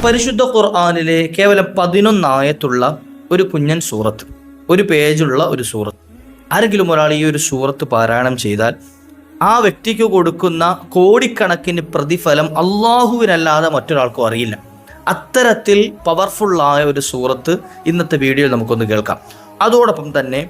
പരിശുദ്ധ ഖുർആനിലെ കേവലം 11 ആയത്തുള്ള ഒരു കുഞ്ഞൻ സൂറത്ത്, ഒരു പേജുള്ള ഒരു സൂറത്ത്. ആരെങ്കിലും ഒരാൾ ഈ ഒരു സൂറത്ത് പാരായണം ചെയ്താൽ ആ വ്യക്തിക്ക് കൊടുക്കുന്ന കോടിക്കണക്കിന് പ്രതിഫലം അള്ളാഹുവിനല്ലാതെ മറ്റൊരാൾക്കും അറിയില്ല. അത്തരത്തിൽ പവർഫുള്ളായ ഒരു സൂറത്ത് ഇന്നത്തെ വീഡിയോയിൽ നമുക്കൊന്ന് കേൾക്കാം. അതോടൊപ്പം തന്നെ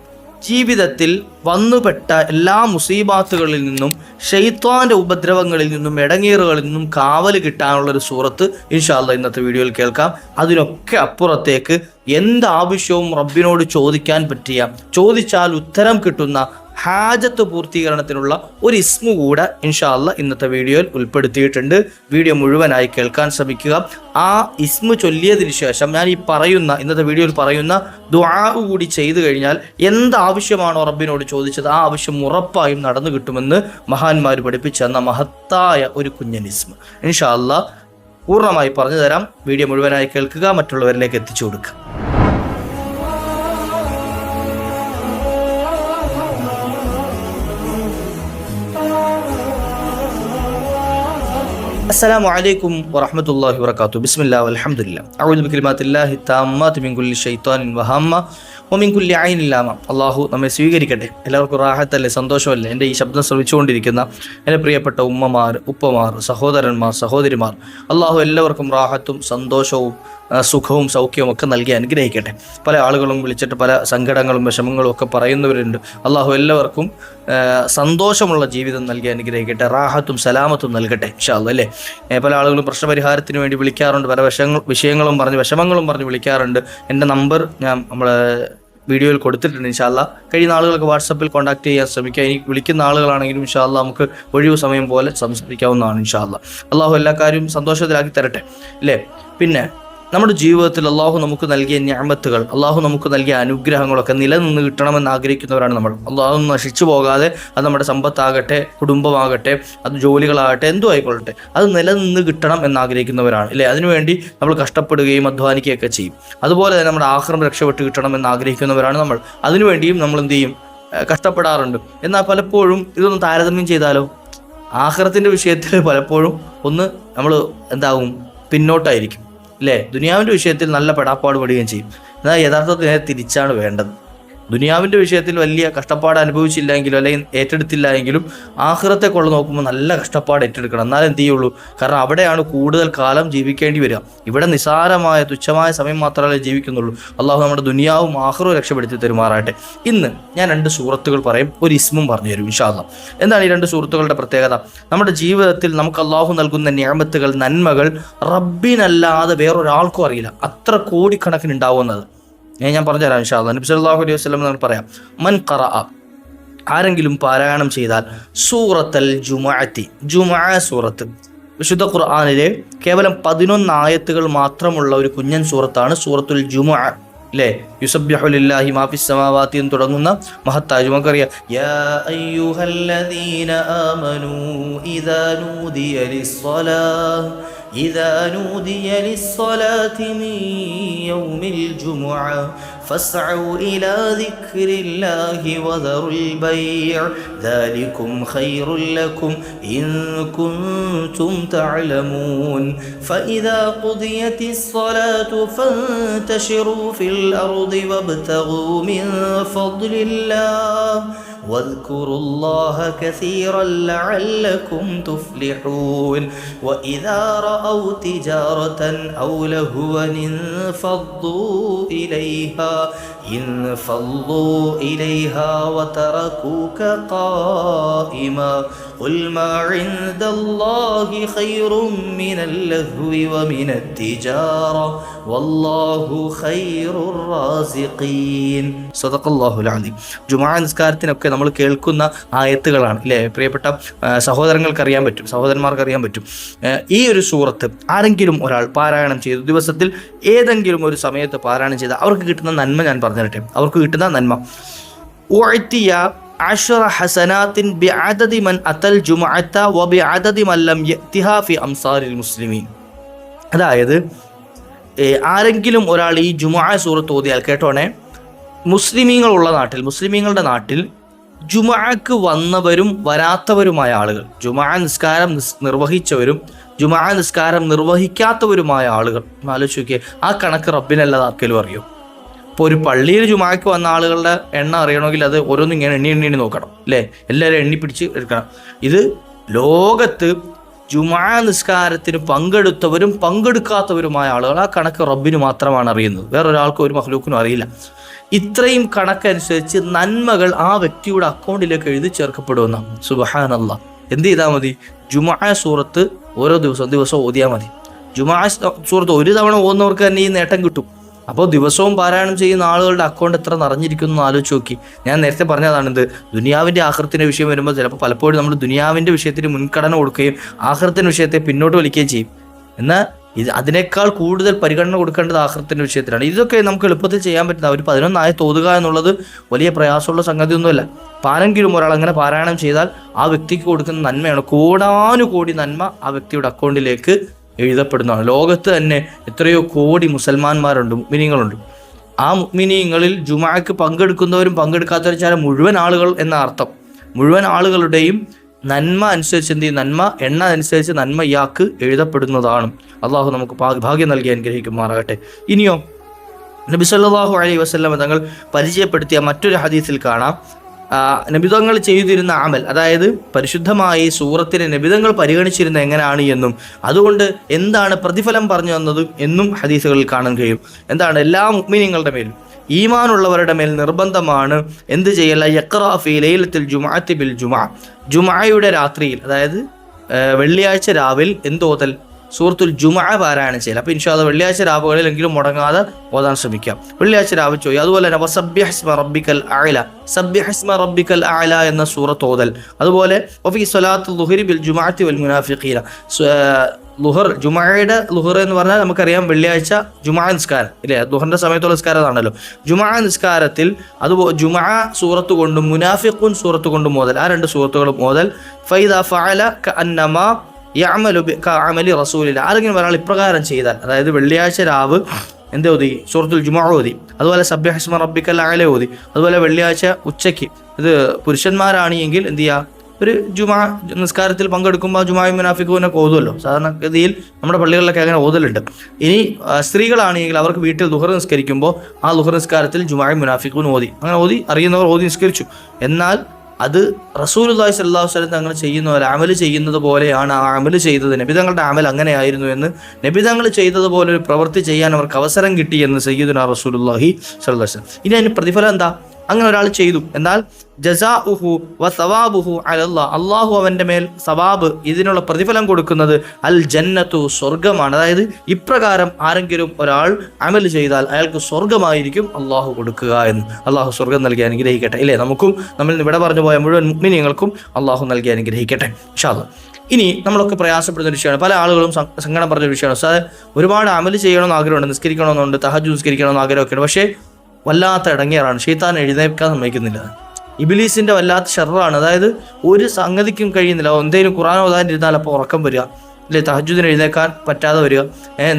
ജീവിതത്തിൽ വന്നുപെട്ട എല്ലാ മുസീബാത്തുകളിൽ നിന്നും ശൈത്വാന്റെ ഉപദ്രവങ്ങളിൽ നിന്നും ഇടങ്ങേറുകളിൽ നിന്നും കാവൽ കിട്ടാനുള്ളൊരു സൂറത്ത് ഇൻഷാ അല്ലാഹ് ഇന്നത്തെ വീഡിയോയിൽ കേൾക്കാം. അതിനൊക്കെ അപ്പുറത്തേക്ക് എന്താവശ്യവും റബ്ബിനോട് ചോദിക്കാൻ പറ്റിയ, ചോദിച്ചാൽ ഉത്തരം കിട്ടുന്ന ഹാജത്ത് പൂർത്തീകരണത്തിനുള്ള ഒരു ഇസ്മു കൂടെ ഇൻഷാ അല്ലാഹ് ഇന്നത്തെ വീഡിയോയിൽ ഉൾപ്പെടുത്തിയിട്ടുണ്ട്. വീഡിയോ മുഴുവനായി കേൾക്കാൻ ശ്രമിക്കുക. ആ ഇസ്മു ചൊല്ലിയതിന് ശേഷം ഞാൻ ഈ ഇന്നത്തെ വീഡിയോയിൽ പറയുന്ന ദുആ കൂടി ചെയ്തു കഴിഞ്ഞാൽ എന്താവശ്യമാണോ റബ്ബിനോട് ചോദിച്ചത് ആ ആവശ്യം ഉറപ്പായും നടന്നു കിട്ടുമെന്ന് മഹാന്മാർ പഠിപ്പിച്ചു തന്ന മഹത്തായ ഒരു കുഞ്ഞൻ ഇസ്മു ഇൻഷാ അല്ലാഹ് പൂർണ്ണമായി പറഞ്ഞു തരാം. വീഡിയോ മുഴുവനായി കേൾക്കുക, മറ്റുള്ളവരിലേക്ക് എത്തിച്ചു കൊടുക്കുക. അസ്സലാമു അലൈക്കും വറഹ്മത്തുള്ളാഹി വബറകാതുഹു. ബിസ്മില്ലാഹി വൽഹംദുലില്ലാഹ്. അഊദു ബികലിമാത്തില്ലാഹി തമ്മാത്തി മിൻ കുല്ലി ശൈത്വാനിൻ വഹമ്മ വമിൻ കുല്ലി ഐനിൻ ലാമ. അല്ലാഹു നമ്മെ സ്വീകരിക്കട്ടെ. എല്ലാവർക്കും റാഹത്തല്ലേ, സന്തോഷമല്ലേ? എൻ്റെ ഈ ശബ്ദം ശ്രവിച്ചുകൊണ്ടിരിക്കുന്ന എൻ്റെ പ്രിയപ്പെട്ട ഉമ്മമാർ, ഉപ്പമാർ, സഹോദരന്മാർ, സഹോദരിമാർ, അല്ലാഹു എല്ലാവർക്കും റാഹത്തും സന്തോഷവും സുഖവും സൗഖ്യവും ഒക്കെ നൽകി അനുഗ്രഹിക്കട്ടെ. പല ആളുകളും വിളിച്ചിട്ട് പല സങ്കടങ്ങളും വിഷമങ്ങളും ഒക്കെ പറയുന്നവരുണ്ട്. അല്ലാഹു എല്ലാവർക്കും സന്തോഷമുള്ള ജീവിതം നൽകി അനുഗ്രഹിക്കട്ടെ, റാഹത്തും സലാമത്തും നൽകട്ടെ ഇൻഷാ അല്ലാഹ്. അല്ലേ, പല ആളുകളും പ്രശ്നപരിഹാരത്തിന് വേണ്ടി വിളിക്കാറുണ്ട്, പല വിഷയങ്ങളും പറഞ്ഞ് വിഷമങ്ങളും പറഞ്ഞ് വിളിക്കാറുണ്ട്. എൻ്റെ നമ്പർ ഞാൻ നമ്മളെ വീഡിയോയിൽ കൊടുത്തിട്ടുണ്ട്. ഇൻഷാ അല്ലാഹ് കഴിയുന്ന ആളുകൾക്ക് വാട്സപ്പിൽ കോൺടാക്ട് ചെയ്യാൻ ശ്രമിക്കുക. ഇനി വിളിക്കുന്ന ആളുകളാണെങ്കിലും ഇൻഷാ അല്ലാഹ് നമുക്ക് ഒഴിവ് സമയം പോലെ സംസാരിക്കാവുന്നതാണ് ഇൻഷാ അല്ലാഹ്. അല്ലാഹു എല്ലാ കാര്യവും സന്തോഷത്തിലാക്കി തരട്ടെ. അല്ലേ, പിന്നെ നമ്മുടെ ജീവിതത്തിൽ അള്ളാഹു നമുക്ക് നൽകിയ നിഅമത്തുകൾ, അള്ളാഹു നമുക്ക് നൽകിയ അനുഗ്രഹങ്ങളൊക്കെ നിലനിന്ന് കിട്ടണമെന്ന് ആഗ്രഹിക്കുന്നവരാണ് നമ്മൾ. അള്ളാഹു നശിച്ചു പോകാതെ, അത് നമ്മുടെ സമ്പത്താകട്ടെ, കുടുംബമാകട്ടെ, അത് ജോലികളാകട്ടെ, എന്തും ആയിക്കൊള്ളട്ടെ, അത് നിലനിന്ന് കിട്ടണം എന്നാഗ്രഹിക്കുന്നവരാണ്. അല്ലേ, അതിനുവേണ്ടി നമ്മൾ കഷ്ടപ്പെടുകയും അധ്വാനിക്കുകയൊക്കെ ചെയ്യും. അതുപോലെ തന്നെ നമ്മുടെ ആഖിറം രക്ഷപ്പെട്ട് കിട്ടണം എന്ന് ആഗ്രഹിക്കുന്നവരാണ് നമ്മൾ. അതിനുവേണ്ടിയും നമ്മൾ എന്ത് ചെയ്യും? കഷ്ടപ്പെടാറുണ്ട്. എന്നാൽ പലപ്പോഴും ഇതൊന്ന് താരതമ്യം ചെയ്താലോ, ആഖിറത്തിൻ്റെ വിഷയത്തിൽ പലപ്പോഴും ഒന്ന് നമ്മൾ എന്താകും, പിന്നോട്ടായിരിക്കും. അല്ലേ, ദുനിയാവിൻ്റെ വിഷയത്തിൽ നല്ല പെടാപ്പാട് പെടുകയും ചെയ്യും. എന്നാൽ യഥാർത്ഥത്തിൽ തിരിച്ചാണ് വേണ്ടത്. ദുനിയാവിൻ്റെ വിഷയത്തിൽ വലിയ കഷ്ടപ്പാട് അനുഭവിച്ചില്ലെങ്കിലും അല്ലെങ്കിൽ ഏറ്റെടുത്തില്ല എങ്കിലും ആഖിറത്തെ കൊള്ള നോക്കുമ്പോൾ നല്ല കഷ്ടപ്പാട് ഏറ്റെടുക്കണം. എന്നാലും എന്ത് ചെയ്യുള്ളൂ? കാരണം അവിടെയാണ് കൂടുതൽ കാലം ജീവിക്കേണ്ടി വരിക. ഇവിടെ നിസാരമായ തുച്ഛമായ സമയം മാത്രമേ ജീവിക്കുന്നുള്ളൂ. അള്ളാഹു നമ്മുടെ ദുനിയാവും ആഖിറവും രക്ഷപ്പെടുത്തി തരുമാറാട്ടെ. ഇന്ന് ഞാൻ 2 സൂറത്തുകൾ പറയും, ഒരു ഇസ്മും പറഞ്ഞു തരും ഇൻഷാ അല്ലാഹ്. എന്താണ് ഈ 2 സൂറത്തുകളുടെ പ്രത്യേകത? നമ്മുടെ ജീവിതത്തിൽ നമുക്ക് അള്ളാഹു നൽകുന്ന നിഅമത്തുകൾ, നന്മകൾ റബ്ബിനല്ലാതെ വേറൊരാൾക്കും അറിയില്ല. അത്ര കോടിക്കണക്കിന് ഉണ്ടാവുന്നത് ഞാൻ പറഞ്ഞുതരാം ഇൻഷാ അല്ലാഹ്. നബി സല്ലല്ലാഹു അലൈഹി വസല്ലം നമ്മൾ പറയാം, മൻ ഖറഅ, ആരെങ്കിലും പാരായണം ചെയ്താൽ സൂറത്തുൽ ജുമുഅത്തി, ജുമുഅ സൂറത്ത്, വിശുദ്ധ ഖുർആനിലെ കേവലം 11 ആയത്തുകൾ മാത്രമുള്ള ഒരു കുഞ്ഞൻ സൂറത്താണ് സൂറത്തുൽ ജുമുഅ. അല്ലേ, യുസബ്ബിഹു ലില്ലാഹി മാ ഫിസ് സമാവാതി എന്ന് തുടങ്ങുന്ന മഹത്തായ, നമുക്കറിയാം, യാ അയ്യുഹല്ലദീന ആമനൂ ഇദാ നൂദിയ ലിസ്സലാഹ് إذا نودي للصلاة من يوم الجمعة فاسعوا إلى ذكر الله وذروا البيع ذلكم خير لكم إن كنتم تعلمون فإذا قضيت الصلاة فانتشروا في الأرض وابتغوا من فضل الله واذكروا الله كثيرا لعلكم تفلحون وإذا رأوا تجارة أو لهوا انفضوا إليها وتركوك قائما قل ما عند الله خير من اللهو ومن التجارة والله خير الرازقين صدق الله العظيم. ജുമുഅ നിസ്കാരത്തിനൊക്കെ നമ്മൾ കേൾക്കുന്ന ആയത്തുകളാണ്. അല്ലേ, പ്രിയപ്പെട്ട സഹോദരങ്ങൾക്ക് അറിയാൻ പറ്റും, സഹോദരന്മാർക്ക് അറിയാൻ പറ്റും. ഈ ഒരു സൂറത്ത് ആരെങ്കിലും ഒരാൾ പാരായണം ചെയ്തു, ദിവസത്തിൽ ഏതെങ്കിലും ഒരു സമയത്ത് പാരായണം ചെയ്താൽ അവർക്ക് കിട്ടുന്ന നന്മ ഞാൻ പറഞ്ഞു തരട്ടെ. അവർക്ക് കിട്ടുന്ന നന്മ, ഉഅ്തിയ 10 ഹസനാത്തിൻ ബിഅദദി മൻ അതൽ ജുമുഅത വബിഅദദി മൻ ലം യഅതിഹാ ഫി അംസാരിൽ മുസ്ലിമീൻ. അതായത് ആരെങ്കിലും ഒരാൾ ഈ ജുമുഅ സൂറത്ത് ഓതിയാൽ, കേട്ടോണേ, മുസ്ലിമീങ്ങളുള്ള നാട്ടിൽ, മുസ്ലിമീങ്ങളുടെ നാട്ടിൽ ജുമുഅക്ക് വന്നവരും വരാത്തവരുമായ ആളുകൾ, ജുമുഅ നിസ്കാരം നിർവഹിച്ചവരും ജുമാ നിസ്കാരം നിർവഹിക്കാത്തവരുമായ ആളുകൾ ആലോചിച്ച് നോക്കിയേ, ആ കണക്ക് റബ്ബിനല്ലാതെ ആർക്കെങ്കിലും അറിയോ? ഇപ്പോൾ ഒരു പള്ളിയിൽ ജുമാക്ക് വന്ന ആളുകളുടെ എണ്ണം അറിയണമെങ്കിൽ അത് ഓരോന്നും ഇങ്ങനെ എണ്ണി നോക്കണം അല്ലേ, എല്ലാവരും എണ്ണി പിടിച്ച് എടുക്കണം. ഇത് ലോകത്ത് ജുമാ നിസ്കാരത്തിന് പങ്കെടുത്തവരും പങ്കെടുക്കാത്തവരുമായ ആളുകൾ, ആ കണക്ക് റബ്ബിന് മാത്രമാണ് അറിയുന്നത്, വേറൊരാൾക്കും ഒരു മഖ്ലൂക്കിനും അറിയില്ല. ഇത്രയും കണക്കനുസരിച്ച് നന്മകൾ ആ വ്യക്തിയുടെ അക്കൗണ്ടിലേക്ക് എഴുതി ചേർക്കപ്പെടുമെന്നാണ്. സുബ്ഹാനല്ലാഹ്. എന്ത് ചെയ്താൽ മതി? ജുമാ സൂറത്ത് ഓരോ ദിവസവും ഓതിയാൽ മതി. ജുമാ സൂറത്ത് ഒരു തവണ ഓതുന്നവർക്ക് തന്നെ ഈ നേട്ടം കിട്ടും. അപ്പോൾ ദിവസവും പാരായണം ചെയ്യുന്ന ആളുകളുടെ അക്കൗണ്ട് എത്ര നിറഞ്ഞിരിക്കുന്നു ആലോചിച്ച് നോക്കി. ഞാൻ നേരത്തെ പറഞ്ഞതാണ്, ഇത് ദുനിയാവിൻ്റെ ആഖിറത്തിൻ്റെ വിഷയം വരുമ്പോൾ ചിലപ്പോൾ പലപ്പോഴും നമ്മൾ ദുനിയാവിൻ്റെ വിഷയത്തിന് മുൻഗണന കൊടുക്കുകയും ആഖിറത്തിൻ്റെ വിഷയത്തെ പിന്നോട്ട് വലിക്കുകയും ചെയ്യും. എന്നാൽ അതിനേക്കാൾ കൂടുതൽ പരിഗണന കൊടുക്കേണ്ടത് ആഖിറത്തിൻ്റെ വിഷയത്തിലാണ്. ഇതൊക്കെ നമുക്ക് എളുപ്പത്തിൽ ചെയ്യാൻ പറ്റുന്ന ഒരു 11 ആയത്ത് ഓതുക എന്നുള്ളത് വലിയ പ്രയാസമുള്ള സംഗതിയൊന്നുമല്ല. ആരെങ്കിലും ഒരാൾ അങ്ങനെ പാരായണം ചെയ്താൽ ആ വ്യക്തിക്ക് കൊടുക്കുന്ന നന്മയാണ്, കോടാനുകോടി നന്മ ആ വ്യക്തിയുടെ അക്കൗണ്ടിലേക്ക് എഴുതപ്പെടുന്നതാണ്. ലോകത്ത് തന്നെ എത്രയോ കോടി മുസൽമാന്മാരുണ്ട്, മുഅ്മിനീങ്ങളുണ്ട്. ആ മുഅ്മിനീങ്ങളിൽ ജുമാക്ക് പങ്കെടുക്കുന്നവരും പങ്കെടുക്കാത്തവരും ചില മുഴുവൻ ആളുകൾ എന്ന അർത്ഥം. മുഴുവൻ ആളുകളുടെയും നന്മ അനുസരിച്ച് എന്ത് ചെയ്യും? നന്മ എണ്ണ അനുസരിച്ച് നന്മ ഇയാൾക്ക് എഴുതപ്പെടുന്നതാണ്. അള്ളാഹു നമുക്ക് ഭാഗ്യം നൽകി അനുഗ്രഹിക്കുമാറാകട്ടെ. ഇനിയോ നബി സല്ലല്ലാഹു അലൈഹി വസല്ലം തങ്ങൾ പരിചയപ്പെടുത്തിയ മറ്റൊരു ഹദീസിൽ കാണാം, നബിതങ്ങൾ ചെയ്തിരുന്ന അമൽ, അതായത് പരിശുദ്ധമായി സൂറത്തിനെ നബിതങ്ങൾ പരിഗണിച്ചിരുന്ന എങ്ങനെയാണ് എന്നും അതുകൊണ്ട് എന്താണ് പ്രതിഫലം പറഞ്ഞു തന്നത് എന്നും ഹദീസുകളിൽ കാണാൻ കഴിയും. എന്താണ്? എല്ലാ മുഅ്മിനീങ്ങളുടെ മേലും, ഈമാനുള്ളവരുടെ മേൽ നിർബന്ധമാണ് എന്ത് ചെയ്യല? യഖ്റഅ ഫീ ലൈലത്തിൽ ജുമുഅത്തി ബിൽ ജുമുഅ, ജുമുഅയുടെ രാത്രിയിൽ, അതായത് വെള്ളിയാഴ്ച രാവിൽ എന്തോതൽ? സൂറത്തുൽ ജുമുഅ പാരായണം ചെയ്യൽ. അപ്പോൾ ഇൻഷാ അല്ലാഹ് വെള്ളിയാഴ്ച രാവുകളിലെങ്കിലും മുടങ്ങാതെ ഓതാൻ ശ്രമിക്കാം. വെള്ളിയാഴ്ച രാവ് ചോദിക്കും. അതുപോലെ തന്നെ വസബ്ബിഹ്സ്മ റബ്ബിക്കൽ അഅല, സബ്ബിഹ്സ്മ റബ്ബിക്കൽ അഅല എന്ന സൂറത്ത് ഓതൽ. അതുപോലെ വഫീ സ്വലാത്തുൽ ളുഹ്രി ബിൽ ജുമുഅത്തി വൽ മുനാഫിഖീന, ലുഹർ, ജുമുഅയുടെ ലുഹർ എന്ന് പറഞ്ഞാൽ നമുക്കറിയാം വെള്ളിയാഴ്ച ജുമുഅ നിസ്കാരം ഇല്ലേ, ലുഹറിന്റെ സമയത്തുള്ള നിസ്കാരമാണല്ലോ. ജുമുഅ നിസ്കാരത്തിൽ അതുപോലെ ജുമുഅ സൂറത്ത് കൊണ്ടും മുനാഫിഖൂൻ സൂറത്ത് കൊണ്ടും ഓതൽ, ആ രണ്ട് സൂറത്തുകളും ഓതൽ. ഫൈദാ ഫഅല കഅന്നമാ യഅമലു കഅമലി റസൂലില്ലാ, ആരെങ്കിലും ഒരാൾ ഇപ്രകാരം ചെയ്താൽ, അതായത് വെള്ളിയാഴ്ച രാവ് എന്ത് ഓതി? സൂറത്തുൽ ജുമുഅ ഓതി, അതുപോലെ സബ്ബിഹ്സ്മ റബ്ബിക്കൽ അഅല ഓതി, അതുപോലെ വെള്ളിയാഴ്ച ഉച്ചയ്ക്ക്, ഇത് പുരുഷന്മാരാണ് എങ്കിൽ എന്ത് ചെയ്യുക? ഒരു ജുമുഅ നിസ്കാരത്തിൽ പങ്കെടുക്കുമ്പോൾ ജുമുഅയും മുനാഫിഖൂനൊക്കെ ഓതുമല്ലോ, സാധാരണഗതിയിൽ നമ്മുടെ പള്ളികളിലൊക്കെ അങ്ങനെ ഓതലുണ്ട്. ഇനി സ്ത്രീകളാണെങ്കിൽ അവർക്ക് വീട്ടിൽ ദുഹർ നിസ്കരിക്കുമ്പോൾ ആ ദുഹർ നിസ്കാരത്തിൽ ജുമുഅയും മുനാഫിഖൂൻ ഓതി, അങ്ങനെ ഓതി അറിയുന്നവർ ഓതി നിസ്കരിച്ചു. എന്നാൽ അത് റസൂലുള്ളാഹി സ്വല്ലല്ലാഹു അലൈഹി വസല്ലം തങ്ങൾ ചെയ്യുന്ന പോലെ അമൽ ചെയ്യുന്നത് പോലെയാണ് ആ അമൽ ചെയ്തത്. നബി തങ്ങളുടെ അമൽ അങ്ങനെയായിരുന്നു എന്ന്, നബി തങ്ങൾ ചെയ്തതുപോലെ ഒരു പ്രവൃത്തി ചെയ്യാൻ അവർക്ക് അവസരം കിട്ടി എന്ന് സയ്യിദുനാ റസൂലുള്ളാഹി സ്വല്ലല്ലാഹു അലൈഹി വസല്ലം. ഇനി അതിന് പ്രതിഫലം എന്താ? അങ്ങനെ ഒരാൾ ചെയ്തു എന്നാൽ ജസാഉഹു വ സവാബുഹു അലല്ലാഹ്, അള്ളാഹു അവൻ്റെ മേൽ സവാബ്, ഇതിനുള്ള പ്രതിഫലം കൊടുക്കുന്നത് അൽ ജന്നത്തു, സ്വർഗമാണ്. അതായത് ഇപ്രകാരം ആരെങ്കിലും ഒരാൾ അമൽ ചെയ്താൽ അയാൾക്ക് സ്വർഗമായിരിക്കും അള്ളാഹു കൊടുക്കുക എന്ന്. അള്ളാഹു സ്വർഗം നൽകി അനുഗ്രഹിക്കട്ടെ ഇല്ലേ? നമുക്കും നമ്മൾ ഇവിടെ പറഞ്ഞു പോയ മുഴുവൻ മുഅ്മിനീങ്ങൾക്കും അള്ളാഹു നൽകി അനുഗ്രഹിക്കട്ടെ ഇൻഷാ അല്ലാഹ്. ഇനി നമ്മളൊക്കെ പ്രയാസപ്പെടുന്ന ഒരു വിഷയമാണ്, പല ആളുകളും സങ്കടം പറഞ്ഞ വിഷയമാണ്. സാർ ഒരുപാട് അമൽ ചെയ്യണമെന്ന് ആഗ്രഹമുണ്ട്, നിസ്കരിക്കണമെന്നുണ്ട്, തഹജ്ജുദ് നിസ്കരിക്കണമെന്ന് ആഗ്രഹമൊക്കെയാണ്, പക്ഷേ വല്ലാത്ത ഇടങ്ങേറാണ്, ശൈത്താൻ എഴുന്നേൽക്കാൻ സമ്മതിക്കുന്നില്ല. ഇബ്ലീസിന്റെ വല്ലാത്ത ഷർറാണ്, അതായത് ഒരു സംഗതിക്കും കഴിയുന്നില്ല. എന്തെങ്കിലും ഖുർആൻ ഓതാനിരുന്നാൽ അപ്പോൾ ഉറക്കം വരിക അല്ലെ, തഹജ്ജുദിന് എഴുന്നേൽക്കാൻ പറ്റാതെ വരിക,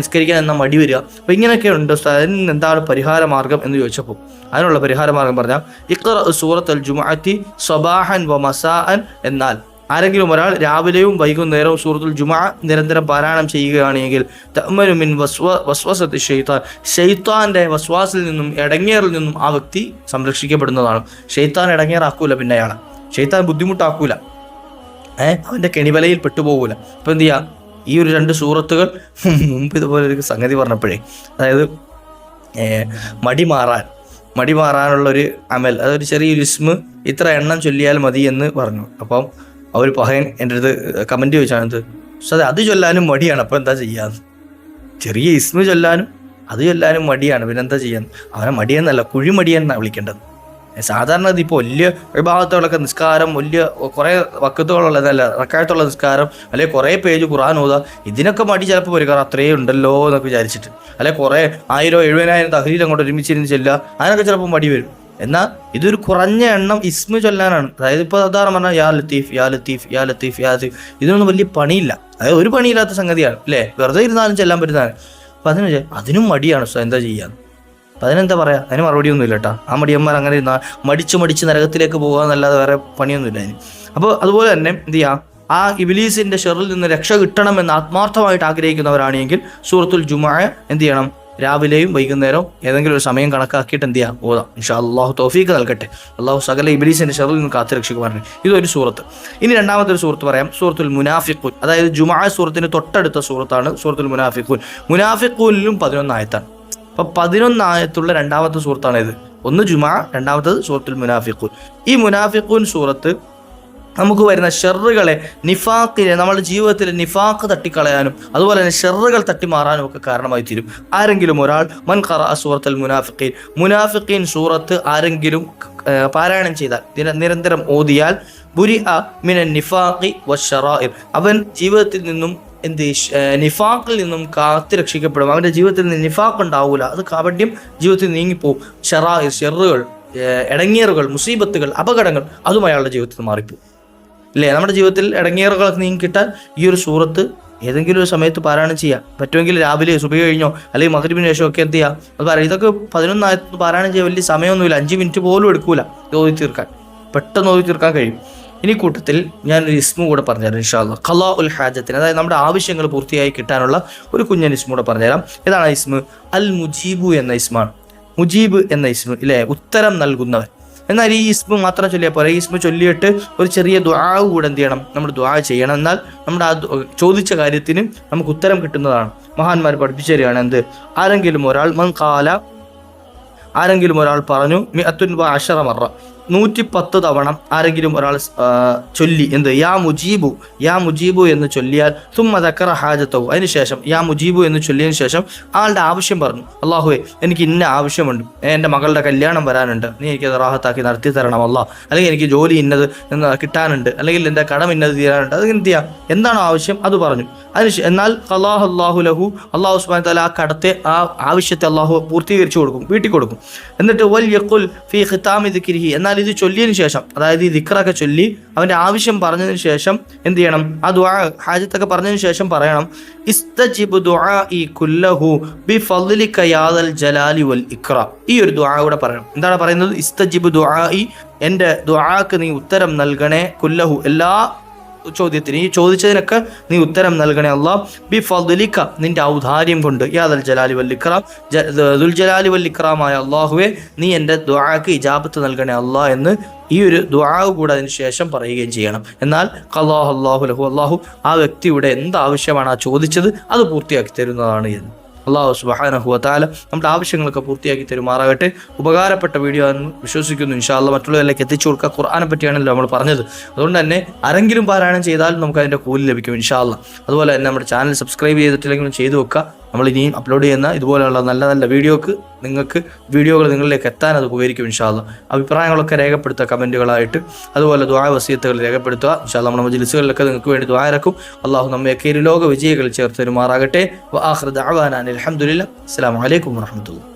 നിസ്കരിക്കാൻ എന്ന മടി വരിക. അപ്പോൾ ഇങ്ങനെയൊക്കെ ഉണ്ട്. അതിന് എന്താണ് പരിഹാര മാർഗം എന്ന് ചോദിച്ചപ്പോൾ അതിനുള്ള പരിഹാര മാർഗം പറഞ്ഞാൽ ഇഖ്റ സൂറത്തുൽ ജുമുഅത്തി സ്വബാഹൻ വ മസാഅൻ, എന്നാൽ ആരെങ്കിലും ഒരാൾ രാവിലെയും വൈകുന്നേരവും സൂറത്തുൽ ജുമുഅ നിരന്തരം പാരായണം ചെയ്യുകയാണെങ്കിൽ തഅ്മനു മിൻ വസ്വസത്തി ഷൈത്താൻ, ഷൈത്താന്റെ വസ്വാസിൽ നിന്നും ഇടങ്ങേറിൽ നിന്നും ആ വ്യക്തി സംരക്ഷിക്കപ്പെടുന്നതാണ്. ഷൈത്താൻ ഇടങ്ങേറാക്കൂല, പിന്നെ അയാളെ ഷൈത്താൻ ബുദ്ധിമുട്ടാക്കൂല, അവൻ്റെ കെണിവലയിൽ പെട്ടുപോകൂല. അപ്പോൾ എന്ത് ചെയ്യുക? ഈ ഒരു 2 സൂറത്തുകൾ മുമ്പ് ഇതുപോലെ ഒരു സംഗതി പറഞ്ഞപ്പോഴേ, അതായത് മടി മാറാനുള്ളൊരു അമൽ, അതൊരു ചെറിയൊരു ഇസ്മ് ഇത്ര എണ്ണം ചൊല്ലിയാൽ മതി എന്ന് പറഞ്ഞു. അപ്പം അവർ പഹയൻ എൻ്റെ അടുത്ത് കമൻറ്റ് ചോദിച്ചാണ്, അത് ചൊല്ലാനും മടിയാണ്, അപ്പോൾ എന്താ ചെയ്യാന്ന്? ചെറിയ ഇസ്മ ചൊല്ലാനും അത് ചൊല്ലാനും മടിയാണ്, പിന്നെന്താ ചെയ്യാൻ? അവനെ മടിയെന്നല്ല, കുഴിമടിയെന്നാണ് വിളിക്കേണ്ടത്. സാധാരണ ഇതിപ്പോൾ വലിയ വിഭാഗത്തോളൊക്കെ നിസ്കാരം, വലിയ കുറേ വക്കത്തുകളുള്ളതല്ല, റക്കായത്തുള്ള നിസ്കാരം, അല്ലെങ്കിൽ കുറേ പേജ് ഖുർആൻ ഓതുക, ഇതിനൊക്കെ മടി ചിലപ്പോൾ വരും, കാരണം അത്രയേ ഉണ്ടല്ലോ എന്നൊക്കെ വിചാരിച്ചിട്ട്, അല്ലെങ്കിൽ കുറേ 1000 70,000 തഹ്ലീൽ അങ്ങോട്ട് ഒരുമിച്ചിരുന്ന് ചെല്ലുക, അതിനൊക്കെ ചിലപ്പോൾ മടി വരും. എന്നാൽ ഇതൊരു കുറഞ്ഞ എണ്ണം ഇസ്മ ചൊല്ലാനാണ്. അതായത് ഇപ്പോൾ സാധാരണ പറഞ്ഞാൽ യാ ലത്തീഫ് യാ ലത്തീഫ് യാ ലത്തീഫ് യാ ലത്തീഫ്, ഇതിനൊന്നും വലിയ പണിയില്ല, അതായത് ഒരു പണിയില്ലാത്ത സംഗതിയാണ് അല്ലേ, വെറുതെ ഇരുന്നാലും ചെല്ലാൻ പറ്റുന്നതാണ്. അപ്പം അതിനും മടിയാണ്. എന്താ ചെയ്യാന്ന്? അപ്പം അതിനെന്താ പറയുക? അതിന് മറുപടി ഒന്നും ഇല്ല കേട്ടോ. ആ മടിയന്മാർ അങ്ങനെ ഇരുന്നാൽ മടിച്ച് നരകത്തിലേക്ക് പോകുക എന്നല്ലാതെ വേറെ പണിയൊന്നുമില്ല അതിന്. അപ്പോൾ അതുപോലെ തന്നെ എന്ത് ചെയ്യുക? ആ ഇബ്ലീസിന്റെ ഷെറിൽ നിന്ന് രക്ഷ കിട്ടണമെന്ന് ആത്മാർത്ഥമായിട്ട് ആഗ്രഹിക്കുന്നവരാണെങ്കിൽ സൂറത്തുൽ ജുമുഅ എന്ത് ചെയ്യണം? രാവിലെയും വൈകുന്നേരവും ഏതെങ്കിലും ഒരു സമയം കണക്കാക്കിയിട്ട് എന്ത് ചെയ്യാം? ഓതാം. ഇൻഷാ അല്ലാഹു തൗഫീഖ് നൽകട്ടെ. അള്ളാഹു സകല ഇബ്ലീസിന്റെ ഷെറിൽ നിന്ന് കാത്തുരക്ഷിക്കുവാൻ. ഇതൊരു സൂറത്ത്. ഇനി രണ്ടാമത്തെ ഒരു സൂറത്ത് പറയാം, സൂറത്തുൽ മുനാഫിഖൂൻ. അതായത് ജുമുഅ സൂറത്തിന് തൊട്ടടുത്ത സൂറത്താണ് സൂറത്തുൽ മുനാഫിഖൂൻ. മുനാഫിഖൂനിലും 11 ആയത്താണ്. അപ്പൊ 11 ആയത്തുള്ള രണ്ടാമത്തെ സൂറത്താണ് ഇത്. ഒന്ന് ജുമുഅ, രണ്ടാമത്തത് സൂറത്തുൽ മുനാഫിഖൂൻ. ഈ മുനാഫിഖൂൻ സൂറത്ത് നമുക്ക് വരുന്ന ഷെറുകളെ, നിഫാഖിനെ, നമ്മുടെ ജീവിതത്തിൽ നിഫാഖ് തട്ടിക്കളയാനും അതുപോലെ തന്നെ ഷെറുകൾ തട്ടിമാറാനും ഒക്കെ കാരണമായി തീരും. ആരെങ്കിലും ഒരാൾ മൻ ഖറഅ സൂറത്തുൽ മുനാഫിഖീൻ, മുനാഫിഖീൻ സൂറത്ത് ആരെങ്കിലും പാരായണം ചെയ്താൽ, നിരന്തരം ഓതിയാൽ, ബുരിഅ മിനൻ നിഫാഖി വശറാഇർ, അവൻ ജീവിതത്തിൽ നിന്നും നിഫാഖിൽ നിന്നും കാത്തുരക്ഷിക്കപ്പെടും. അവൻ്റെ ജീവിതത്തിൽ നിന്ന് നിഫാഖ് ഉണ്ടാവൂല, അത് കാപട്യം ജീവിതത്തിൽ നീങ്ങിപ്പോവും. ഷറാഇർ, ഷെറുകൾ, ഇടങ്ങേറുകൾ, മുസീബത്തുകൾ, അപകടങ്ങൾ, അതും അയാളുടെ ജീവിതത്തിൽ നിന്ന് മാറിപ്പോവും. അല്ലേ? നമ്മുടെ ജീവിതത്തിൽ ഇടങ്ങേറുകളൊക്കെ നീങ്ങി കിട്ടാൻ ഈ ഒരു സൂറത്ത് ഏതെങ്കിലും ഒരു സമയത്ത് പാരായണം ചെയ്യാം. പറ്റുമെങ്കിൽ രാവിലെ സുബഹി കഴിഞ്ഞോ അല്ലെങ്കിൽ മഗ്രിബിന് ശേഷം ഒക്കെ എന്ത് ചെയ്യാം? അത് പറയാം. ഇതൊക്കെ 11 ആയത്ത് പാരായണം ചെയ്യാൻ വലിയ സമയമൊന്നുമില്ല, 5 മിനിറ്റ് പോലും എടുക്കൂല ഓതി തീർക്കാൻ, പെട്ടെന്ന് ഓതി തീർക്കാൻ കഴിയും. ഇനി കൂട്ടത്തിൽ ഞാനൊരു ഇസ്മു കൂടെ പറഞ്ഞുതരാം ഇൻഷാ അല്ലാഹ്. ഖളാഉൽ ഹാജത്തിന്, അതായത് നമ്മുടെ ആവശ്യങ്ങൾ പൂർത്തിയായി കിട്ടാനുള്ള ഒരു കുഞ്ഞൻ ഇസ്മു കൂടെ പറഞ്ഞുതരാം. ഇതാണ് ഇസ്മു അൽ മുജീബു എന്ന ഇസ്മാണ്. മുജീബ് എന്ന ഇസ്മു, ഇല്ലേ? ഉത്തരം നൽകുന്നവൻ. എന്നാൽ ഈ ഇസ്മു മാത്രം ചൊല്ലിയാൽ പോരാ. ഈ ഇസ്മു ചൊല്ലിയിട്ട് ഒരു ചെറിയ ദുആ കൂടെ എന്ത് ചെയ്യണം? നമ്മൾ ദുആ ചെയ്യണം. എന്നാൽ നമ്മുടെ ആ ചോദിച്ച കാര്യത്തിന് നമുക്ക് ഉത്തരം കിട്ടുന്നതാണ്. മഹാന്മാർ പഠിപ്പിച്ചു തരികയാണ് എന്ത്? ആരെങ്കിലും ഒരാൾ പറഞ്ഞു 110 മറ, 110 തവണ ആരെങ്കിലും ഒരാൾ ചൊല്ലി എന്ത്? യാ മുജീബു എന്ന് ചൊല്ലിയാൽ സുമ്മ ദക്കറ ഹാജത്തഹു, അതിനുശേഷം യാ മുജീബു എന്ന് ചൊല്ലിയതിനു ശേഷം ആളുടെ ആവശ്യം പറഞ്ഞു. അല്ലാഹുവേ, എനിക്ക് ഇന്ന ആവശ്യമുണ്ട്, എൻ്റെ മകളുടെ കല്യാണം വരാനുണ്ട്, നീ എനിക്കത് റാഹത്താക്കി നടത്തി തരണം അല്ലാ, അല്ലെങ്കിൽ എനിക്ക് ജോലി ഇന്നത് കിട്ടാനുണ്ട്, അല്ലെങ്കിൽ എൻ്റെ കടം ഇന്നത് തീരാനുണ്ട്, അത് എന്ത് ചെയ്യാം? എന്താണോ ആവശ്യം അത് പറഞ്ഞു. എന്നാൽ അല്ലാഹു ലഹു, അല്ലാഹു സുബ്ഹാനഹു വ തആല ആ കടത്തെ, ആ ആവശ്യത്തെ അല്ലാഹു പൂർത്തീകരിച്ചു കൊടുക്കും, വീട്ടിൽ കൊടുക്കും. എന്നിട്ട് വൽ യഖുൽ ഫീ ഖിതാമി ദിക്രിഹി, എന്നാൽ ഇത് ചൊല്ലിയതിനു ശേഷം, അതായത് ഈ ദിക്റൊക്കെ ചൊല്ലി അവൻ്റെ ആവശ്യം പറഞ്ഞതിന് ശേഷം എന്ത് ചെയ്യണം? ആ ദുആ, ഹാജത്തൊക്കെ പറഞ്ഞതിന് ശേഷം പറയണം, ഇസ്തജിബ് ദുആഇ കുല്ലഹു ബിഫദ്ലിക യാദൽ ജലാലി വൽ ഇക്റാം. ഈ ഒരു ദുആ കൂടെ പറയണം. എന്താണ് പറയുന്നത്? ഇസ്തജിബ് ദുആഇ, എൻ്റെ ദുആക്ക് നീ ഉത്തരം നൽകണേ, കുല്ലഹു, എല്ലാ ചോദ്യത്തിന്, ഈ ചോദിച്ചതിനൊക്കെ നീ ഉത്തരം നൽകണേ അല്ലാഹ്, ബി ഫദ്ലിക, നിന്റെ ഔദാര്യം കൊണ്ട്, യാദൽ ജലാലി വൽ ഇക്റാം, ദുൽ ജലാലി വൽ ഇക്റാമായ അല്ലാഹുവേ, നീ എൻ്റെ ദുആക്ക് ഇജാബത്ത് നൽകണേ അല്ലാഹ് എന്ന് ഈ ഒരു ദുആ കൂടെ അതിന് ശേഷം പറയുകയും ചെയ്യണം. എന്നാൽ ഖല്ലാഹു ലഹു, അല്ലാഹു ആ വ്യക്തിയുടെ എന്താവശ്യമാണ് ആ ചോദിച്ചത് അത് പൂർത്തിയാക്കി തരുന്നതാണ് എന്ന്. അല്ലാഹു സുബ്ഹാനഹു വ തആല നമ്മുടെ ആവശ്യങ്ങളൊക്കെ പൂർത്തിയാക്കി തരുമാറാകട്ടെ. ഉപകാരപ്പെട്ട വീഡിയോ ആണെന്ന് വിശ്വസിക്കുന്നു. ഇൻഷാ അല്ലാഹ് മറ്റുള്ളവരിലേക്ക് എത്തിച്ചു കൊടുക്കുക. ഖുർആനെ പറ്റിയാണല്ലോ നമ്മൾ പറഞ്ഞത്. അതുകൊണ്ട് തന്നെ ആരെങ്കിലും പാരായണം ചെയ്താൽ നമുക്ക് അതിൻ്റെ കൂലി ലഭിക്കും ഇൻഷാ അല്ലാഹ്. അതുപോലെ തന്നെ നമ്മുടെ ചാനൽ സബ്സ്ക്രൈബ് ചെയ്തിട്ടില്ലെങ്കിലും ചെയ്തു വെക്കുക. നമ്മൾ ഇനിയും അപ്ലോഡ് ചെയ്യുന്ന ഇതുപോലെയുള്ള നല്ല നല്ല വീഡിയോകൾ നിങ്ങളിലേക്ക് എത്താൻ അത് ഉപകരിക്കും ഇൻഷാ അല്ലാഹ്. അഭിപ്രായങ്ങളൊക്കെ രേഖപ്പെടുത്തുക കമൻറ്റുകളായിട്ട്. അതുപോലെ ദുആ വസിയത്തുകൾ രേഖപ്പെടുത്തുക ഇൻഷാ അല്ലാഹ്. നമ്മുടെ മജ്‌ലിസുകളിലൊക്കെ നിങ്ങൾക്ക് വേണ്ടി ദുആ ഇറക്കും. അല്ലാഹു നമ്മയൊക്കെ ഇരുലോക വിജയികൾ ചേർത്ത് തരുമാറാകട്ടെ. വ ആഖിറു ദഅവാനാ അൽഹംദുലില്ലാഹ്. അസ്സലാമു അലൈക്കും വറഹ്മത്തുള്ളാഹി.